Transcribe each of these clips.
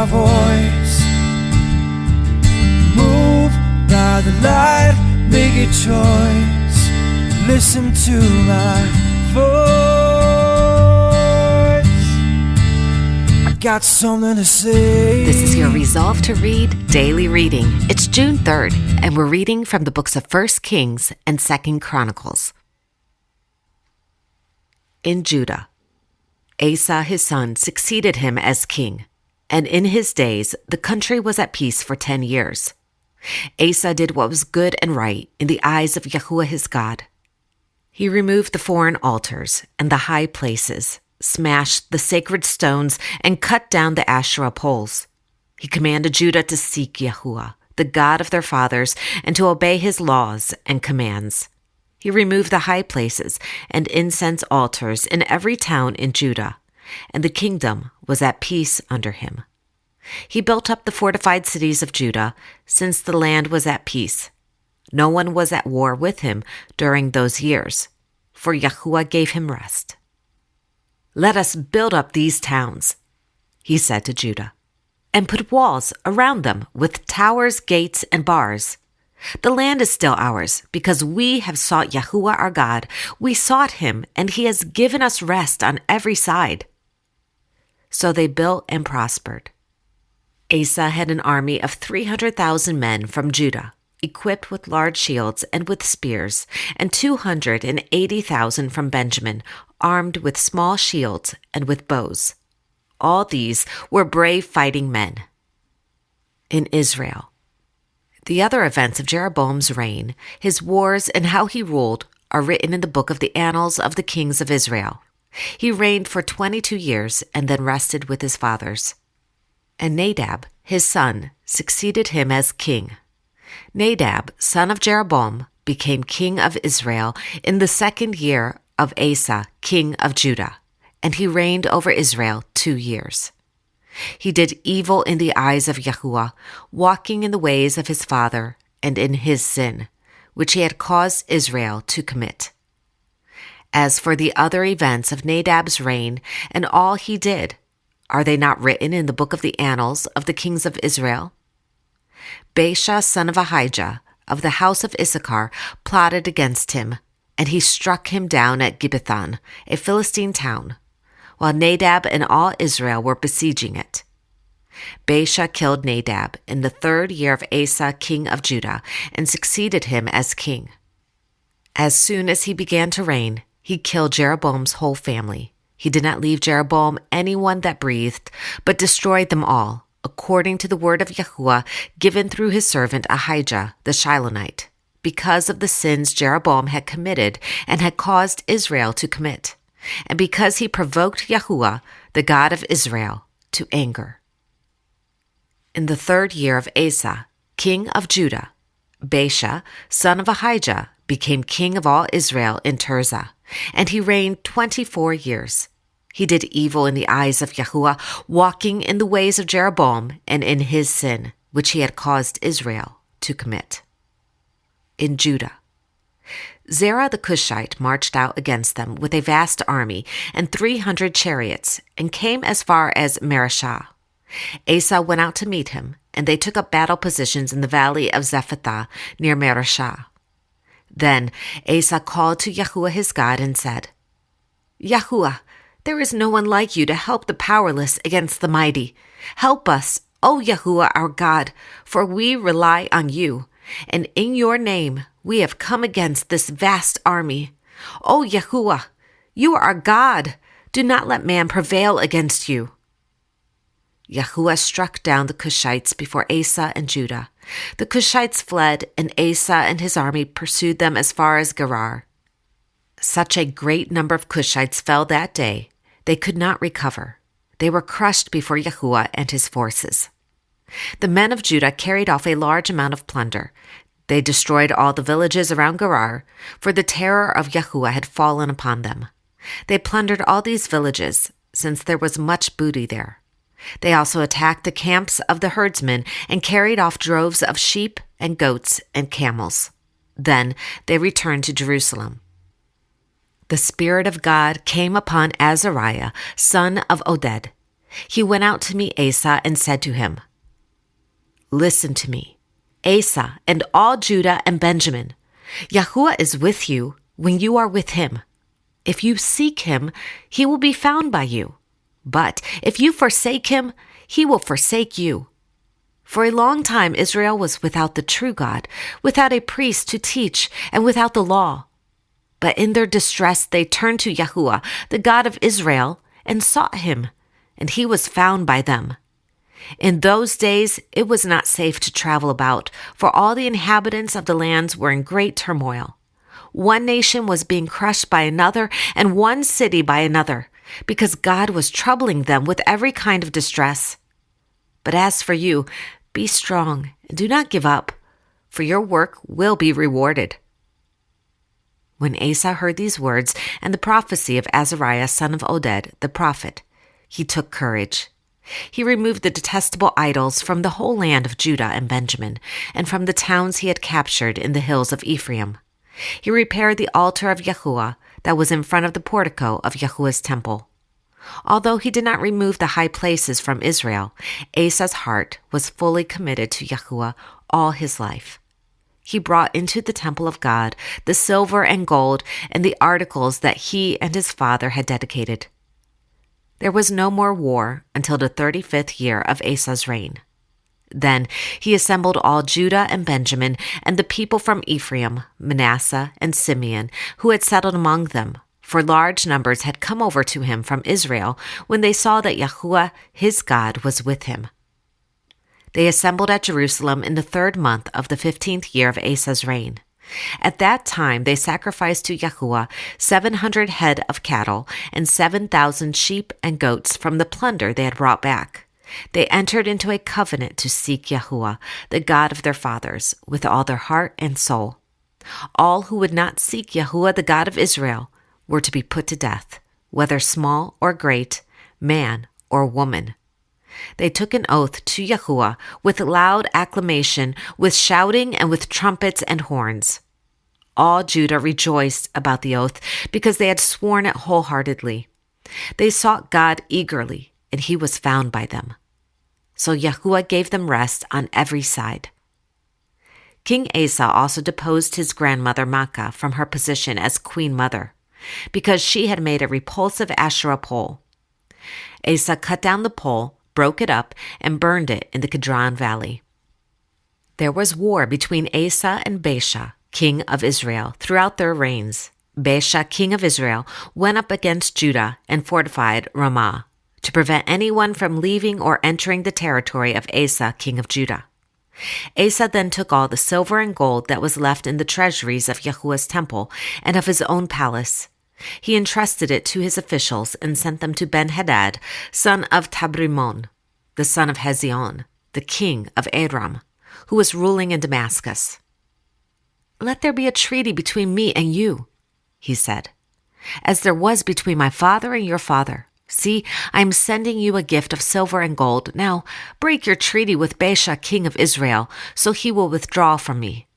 voice. Move by the light, make a choice. Listen to my voice. I got something to say. This is your Resolve to Read Daily Reading. It's June 3rd, and we're reading from the books of 1 Kings and 2 Chronicles. In Judah, Asa his son succeeded him as king, and in his days the country was at peace for 10 years. Asa did what was good and right in the eyes of Yahuwah his God. He removed the foreign altars and the high places, smashed the sacred stones, and cut down the Asherah poles. He commanded Judah to seek Yahuwah, the God of their fathers, and to obey his laws and commands. He removed the high places and incense altars in every town in Judah, and the kingdom was at peace under him. He built up the fortified cities of Judah, since the land was at peace. No one was at war with him during those years, for Yahuwah gave him rest. "Let us build up these towns," he said to Judah, "and put walls around them with towers, gates, and bars. The land is still ours, because we have sought Yahuwah our God. We sought him, and he has given us rest on every side." So they built and prospered. Asa had an army of 300,000 men from Judah, equipped with large shields and with spears, and 280,000 from Benjamin, armed with small shields and with bows. All these were brave fighting men. In Israel, the other events of Jeroboam's reign, his wars, and how he ruled are written in the book of the Annals of the Kings of Israel. He reigned for 22 years and then rested with his fathers. And Nadab, his son, succeeded him as king. Nadab, son of Jeroboam, became king of Israel in the 2nd year of Asa, king of Judah, and he reigned over Israel 2 years. He did evil in the eyes of Yahuwah, walking in the ways of his father and in his sin, which he had caused Israel to commit. As for the other events of Nadab's reign and all he did, are they not written in the book of the Annals of the Kings of Israel? Baasha, son of Ahijah, of the house of Issachar, plotted against him, and he struck him down at Gibbethon, a Philistine town, while Nadab and all Israel were besieging it. Baasha killed Nadab in the 3rd year of Asa, king of Judah, and succeeded him as king. As soon as he began to reign, he killed Jeroboam's whole family. He did not leave Jeroboam anyone that breathed, but destroyed them all, according to the word of Yahuwah given through his servant Ahijah the Shilonite, because of the sins Jeroboam had committed and had caused Israel to commit, and because he provoked Yahuwah, the God of Israel, to anger. In the 3rd year of Asa, king of Judah, Baasha, son of Ahijah, became king of all Israel in Tirzah, and he reigned 24 years. He did evil in the eyes of Yahuwah, walking in the ways of Jeroboam and in his sin, which he had caused Israel to commit. In Judah, Zerah the Cushite marched out against them with a vast army and 300 chariots, and came as far as Mareshah. Asa went out to meet him, and they took up battle positions in the valley of Zephathah near Mareshah. Then Asa called to Yahuwah his God and said, "Yahuwah, there is no one like you to help the powerless against the mighty. Help us, O Yahuwah our God, for we rely on you, and in your name we have come against this vast army. O Yahuwah, you are our God. Do not let man prevail against you." Yahuwah struck down the Cushites before Asa and Judah. The Cushites fled, and Asa and his army pursued them as far as Gerar. Such a great number of Cushites fell that day, they could not recover. They were crushed before Yahuwah and his forces. The men of Judah carried off a large amount of plunder. They destroyed all the villages around Gerar, for the terror of Yahuwah had fallen upon them. They plundered all these villages, since there was much booty there. They also attacked the camps of the herdsmen and carried off droves of sheep and goats and camels. Then they returned to Jerusalem. The Spirit of God came upon Azariah, son of Oded. He went out to meet Asa and said to him, "Listen to me, Asa and all Judah and Benjamin. Yahuwah is with you when you are with him. If you seek him, he will be found by you. But if you forsake him, he will forsake you. For a long time Israel was without the true God, without a priest to teach, and without the law. But in their distress they turned to Yahuwah, the God of Israel, and sought him, and he was found by them. In those days it was not safe to travel about, for all the inhabitants of the lands were in great turmoil. One nation was being crushed by another, and one city by another, because God was troubling them with every kind of distress. But as for you, be strong and do not give up, for your work will be rewarded." When Asa heard these words and the prophecy of Azariah son of Oded, the prophet, he took courage. He removed the detestable idols from the whole land of Judah and Benjamin, and from the towns he had captured in the hills of Ephraim. He repaired the altar of Yahuwah that was in front of the portico of Yahuwah's temple. Although he did not remove the high places from Israel, Asa's heart was fully committed to Yahuwah all his life. He brought into the temple of God the silver and gold and the articles that he and his father had dedicated. There was no more war until the 35th year of Asa's reign. Then he assembled all Judah and Benjamin and the people from Ephraim, Manasseh, and Simeon, who had settled among them, for large numbers had come over to him from Israel when they saw that Yahuwah, his God, was with him. They assembled at Jerusalem in the 3rd month of the 15th year of Asa's reign. At that time they sacrificed to Yahuwah 700 head of cattle and 7,000 sheep and goats from the plunder they had brought back. They entered into a covenant to seek Yahuwah, the God of their fathers, with all their heart and soul. All who would not seek Yahuwah, the God of Israel, were to be put to death, whether small or great, man or woman. They took an oath to Yahuwah with loud acclamation, with shouting, and with trumpets and horns. All Judah rejoiced about the oath because they had sworn it wholeheartedly. They sought God eagerly, and he was found by them. So Yahuwah gave them rest on every side. King Asa also deposed his grandmother Maacah from her position as queen mother, because she had made a repulsive Asherah pole. Asa cut down the pole, broke it up, and burned it in the Kidron Valley. There was war between Asa and Baasha, king of Israel, throughout their reigns. Baasha, king of Israel, went up against Judah and fortified Ramah to prevent anyone from leaving or entering the territory of Asa, king of Judah. Asa then took all the silver and gold that was left in the treasuries of Yahuwah's temple and of his own palace. He entrusted it to his officials and sent them to Ben-Hadad, son of Tabrimon, the son of Hezion, the king of Aram, who was ruling in Damascus. "Let there be a treaty between me and you," he said, "as there was between my father and your father. See, I am sending you a gift of silver and gold. Now break your treaty with Baasha, king of Israel, so he will withdraw from me."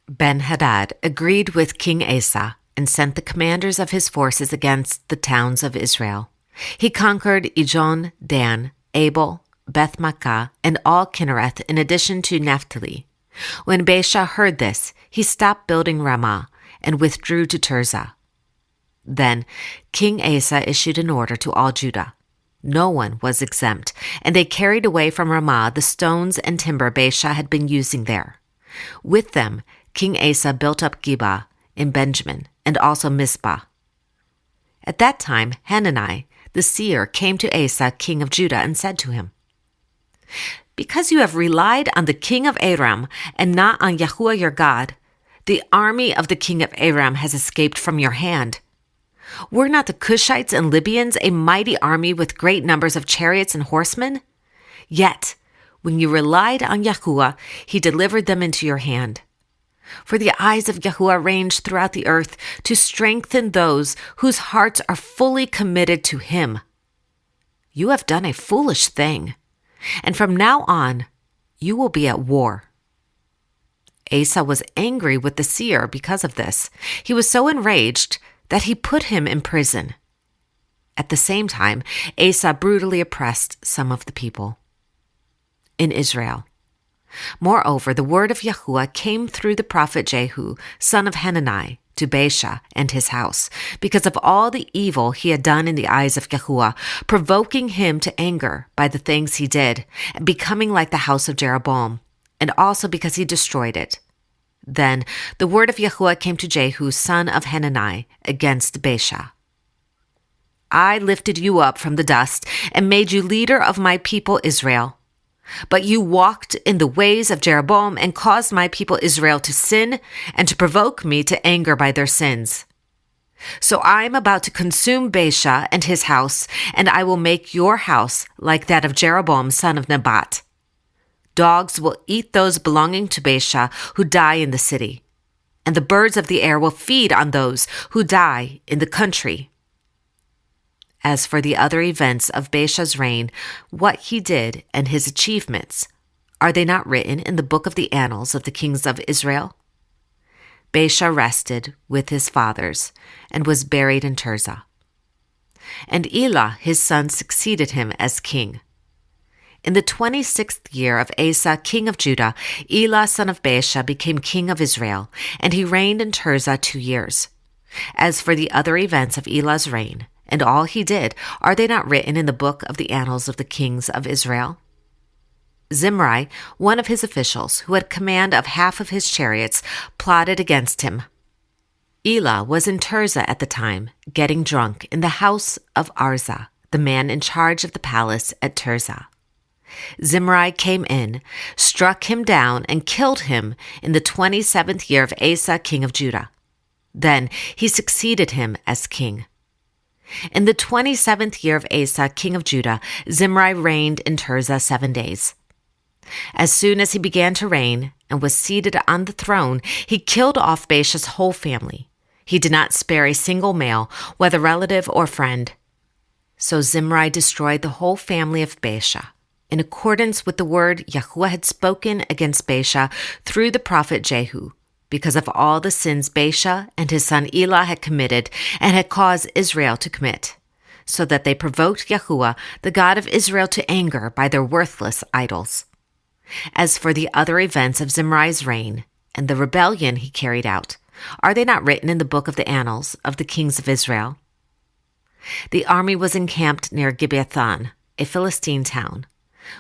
Ben-Hadad agreed with King Asa and sent the commanders of his forces against the towns of Israel. He conquered Ijon, Dan, Abel, Beth-Makkah, and all Kinnereth, in addition to Naphtali. When Baasha heard this, he stopped building Ramah and withdrew to Tirzah. Then King Asa issued an order to all Judah. No one was exempt, and they carried away from Ramah the stones and timber Baasha had been using there. With them, King Asa built up Geba in Benjamin, and also Mizpah. At that time, Hanani, the seer, came to Asa, king of Judah, and said to him, "Because you have relied on the king of Aram and not on Yahuwah your God, the army of the king of Aram has escaped from your hand. Were not the Cushites and Libyans a mighty army with great numbers of chariots and horsemen? Yet, when you relied on Yahuwah, he delivered them into your hand. For the eyes of Yahuwah range throughout the earth to strengthen those whose hearts are fully committed to him. You have done a foolish thing, and from now on you will be at war." Asa was angry with the seer because of this. He was so enraged that he put him in prison. At the same time, Asa brutally oppressed some of the people in Israel. Moreover, the word of Yahuwah came through the prophet Jehu, son of Hanani, to Baasha and his house, because of all the evil he had done in the eyes of Yahuwah, provoking him to anger by the things he did, and becoming like the house of Jeroboam, and also because he destroyed it. Then the word of Yahuwah came to Jehu, son of Hanani, against Baasha. I lifted you up from the dust and made you leader of my people Israel. But you walked in the ways of Jeroboam and caused my people Israel to sin and to provoke me to anger by their sins. So I am about to consume Baasha and his house, and I will make your house like that of Jeroboam son of Nebat. Dogs will eat those belonging to Baasha who die in the city, and the birds of the air will feed on those who die in the country. As for the other events of Baasha's reign, what he did and his achievements, are they not written in the book of the annals of the kings of Israel? Baasha rested with his fathers and was buried in Tirzah. And Elah his son succeeded him as king. In the 26th year of Asa, king of Judah, Elah son of Baasha became king of Israel, and he reigned in Tirzah 2 years. As for the other events of Elah's reign, and all he did, are they not written in the book of the annals of the kings of Israel? Zimri, one of his officials, who had command of half of his chariots, plotted against him. Elah was in Tirzah at the time, getting drunk in the house of Arza, the man in charge of the palace at Tirzah. Zimri came in, struck him down, and killed him in the 27th year of Asa, king of Judah. Then he succeeded him as king. In the 27th year of Asa, king of Judah, Zimri reigned in Tirzah 7 days. As soon as he began to reign and was seated on the throne, he killed off Baasha's whole family. He did not spare a single male, whether relative or friend. So Zimri destroyed the whole family of Baasha, in accordance with the word Yahuwah had spoken against Baasha through the prophet Jehu, because of all the sins Baasha and his son Elah had committed and had caused Israel to commit, so that they provoked Yahuwah, the God of Israel, to anger by their worthless idols. As for the other events of Zimri's reign and the rebellion he carried out, are they not written in the book of the annals of the kings of Israel? The army was encamped near Gibeathon, a Philistine town.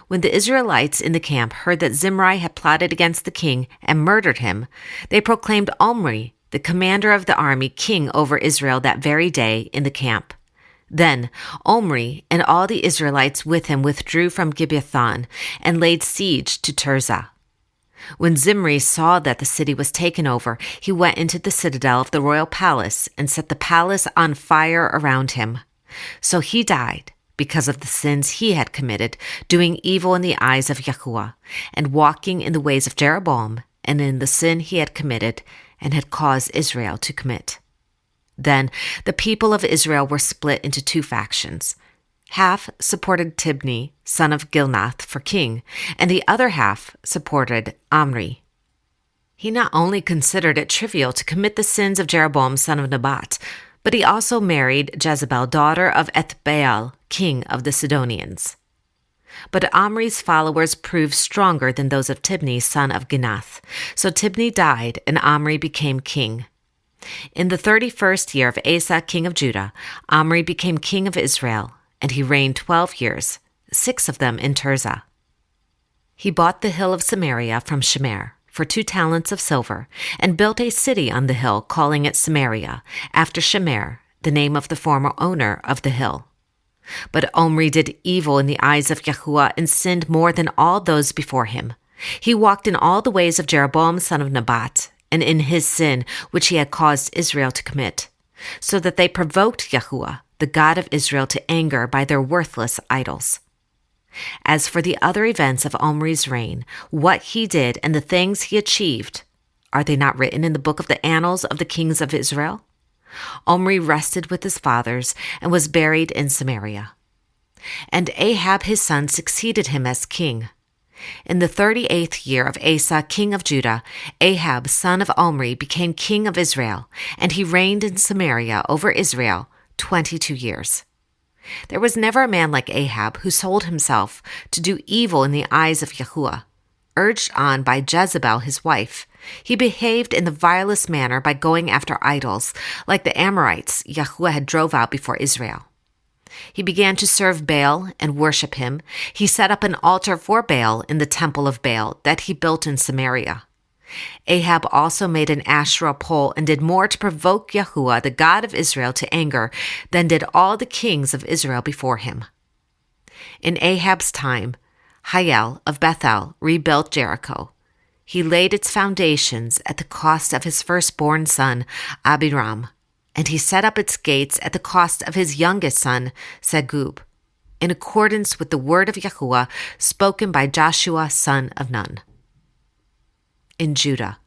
When the Israelites in the camp heard that Zimri had plotted against the king and murdered him, they proclaimed Omri, the commander of the army, king over Israel that very day in the camp. Then Omri and all the Israelites with him withdrew from Gibeathon and laid siege to Tirzah. When Zimri saw that the city was taken over, he went into the citadel of the royal palace and set the palace on fire around him. So he died, because of the sins he had committed, doing evil in the eyes of Yahuwah, and walking in the ways of Jeroboam, and in the sin he had committed, and had caused Israel to commit. Then the people of Israel were split into 2 factions. Half supported Tibni, son of Gilnath, for king, and the other half supported Omri. He not only considered it trivial to commit the sins of Jeroboam, son of Nebat, but he also married Jezebel, daughter of Ethbaal, king of the Sidonians. But Omri's followers proved stronger than those of Tibni, son of Ginath. So Tibni died, and Omri became king. In the 31st year of Asa, king of Judah, Omri became king of Israel, and he reigned 12 years, 6 of them in Tirzah. He bought the hill of Samaria from Shemer for 2 talents of silver, and built a city on the hill, calling it Samaria, after Shemer, the name of the former owner of the hill. But Omri did evil in the eyes of Yahuwah and sinned more than all those before him. He walked in all the ways of Jeroboam son of Nebat, and in his sin which he had caused Israel to commit, so that they provoked Yahuwah, the God of Israel, to anger by their worthless idols. As for the other events of Omri's reign, what he did and the things he achieved, are they not written in the book of the annals of the kings of Israel? Omri rested with his fathers and was buried in Samaria. And Ahab his son succeeded him as king. In the 38th year of Asa, king of Judah, Ahab, son of Omri, became king of Israel, and he reigned in Samaria over Israel 22 years. There was never a man like Ahab who sold himself to do evil in the eyes of Yahuwah. Urged on by Jezebel, his wife, he behaved in the vilest manner by going after idols, like the Amorites Yahuwah had drove out before Israel. He began to serve Baal and worship him. He set up an altar for Baal in the temple of Baal that he built in Samaria. Ahab also made an Asherah pole and did more to provoke Yahuwah, the God of Israel, to anger than did all the kings of Israel before him. In Ahab's time, Hiel of Bethel rebuilt Jericho. He laid its foundations at the cost of his firstborn son, Abiram, and he set up its gates at the cost of his youngest son, Segub, in accordance with the word of Yahuwah spoken by Joshua son of Nun. In Judah,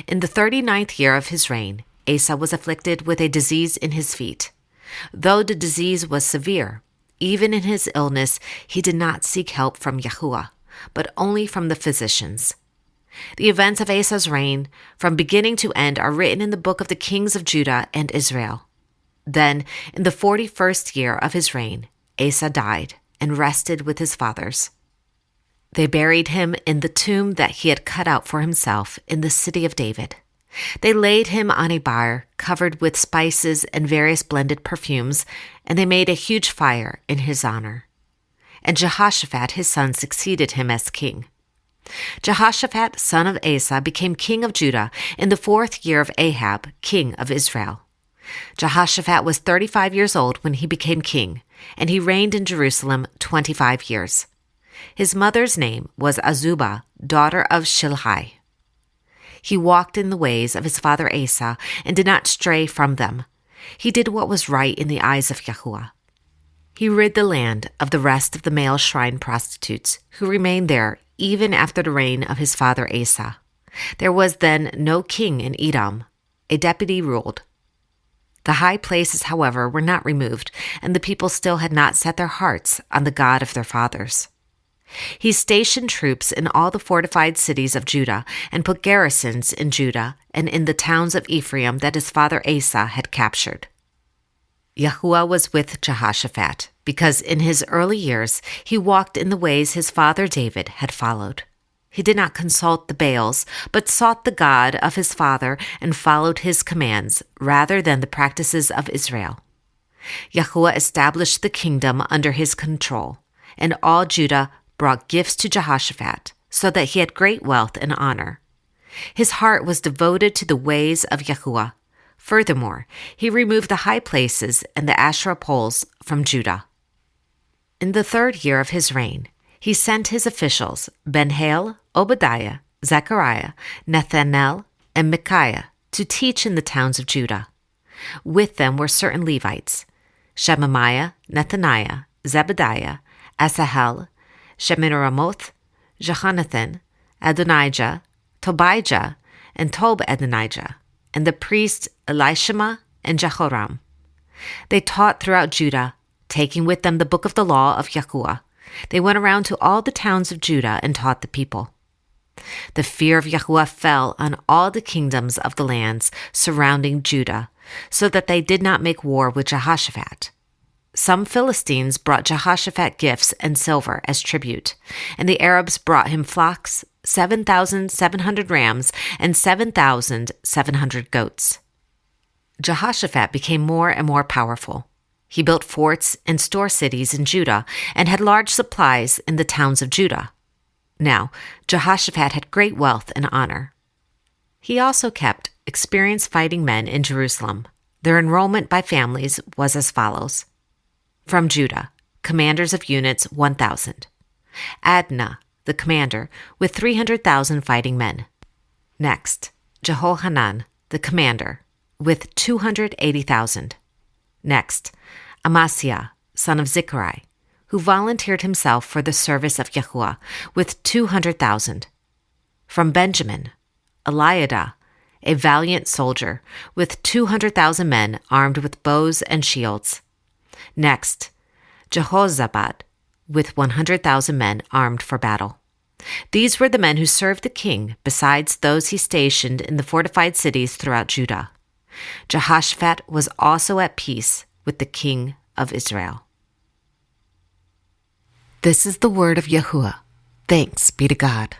in the 39th year of his reign, Asa was afflicted with a disease in his feet. Though the disease was severe, even in his illness, he did not seek help from Yahuwah, but only from the physicians. The events of Asa's reign, from beginning to end, are written in the book of the kings of Judah and Israel. Then, in the 41st year of his reign, Asa died and rested with his fathers. They buried him in the tomb that he had cut out for himself in the city of David. They laid him on a bier covered with spices and various blended perfumes, and they made a huge fire in his honor. And Jehoshaphat his son succeeded him as king. Jehoshaphat, son of Asa, became king of Judah in the 4th year of Ahab, king of Israel. Jehoshaphat was 35 years old when he became king, and he reigned in Jerusalem 25 years. His mother's name was Azubah, daughter of Shilhi. He walked in the ways of his father Asa and did not stray from them. He did what was right in the eyes of Yahuwah. He rid the land of the rest of the male shrine prostitutes who remained there even after the reign of his father Asa. There was then no king in Edom. A deputy ruled. The high places, however, were not removed, and the people still had not set their hearts on the God of their fathers. He stationed troops in all the fortified cities of Judah and put garrisons in Judah and in the towns of Ephraim that his father Asa had captured. Yahuwah was with Jehoshaphat because in his early years he walked in the ways his father David had followed. He did not consult the Baals, but sought the God of his father and followed his commands rather than the practices of Israel. Yahuwah established the kingdom under his control, and all Judah brought gifts to Jehoshaphat, so that he had great wealth and honor. His heart was devoted to the ways of Yahuwah. Furthermore, he removed the high places and the Asherah poles from Judah. In the 3rd year of his reign, he sent his officials, Ben-Hail, Obadiah, Zechariah, Nethanel, and Micaiah, to teach in the towns of Judah. With them were certain Levites, Shemaiah, Nethaniah, Zebediah, Asahel, Shemiramoth, Jehonathan, Adonijah, Tobijah, and Tob-Adonijah, and the priests Elishama and Jehoram. They taught throughout Judah, taking with them the book of the law of Yahuwah. They went around to all the towns of Judah and taught the people. The fear of Yahuwah fell on all the kingdoms of the lands surrounding Judah, so that they did not make war with Jehoshaphat. Some Philistines brought Jehoshaphat gifts and silver as tribute, and the Arabs brought him flocks, 7,700 rams, and 7,700 goats. Jehoshaphat became more and more powerful. He built forts and store cities in Judah and had large supplies in the towns of Judah. Now, Jehoshaphat had great wealth and honor. He also kept experienced fighting men in Jerusalem. Their enrollment by families was as follows. From Judah, commanders of units 1,000. Adnah, the commander, with 300,000 fighting men. Next, Jehohanan, the commander, with 280,000. Next, Amasiah, son of Zichri, who volunteered himself for the service of Yahuwah, with 200,000. From Benjamin, Eliada, a valiant soldier, with 200,000 men armed with bows and shields. Next, Jehozabad, with 100,000 men armed for battle. These were the men who served the king, besides those he stationed in the fortified cities throughout Judah. Jehoshaphat was also at peace with the king of Israel. This is the word of Yahuwah. Thanks be to God.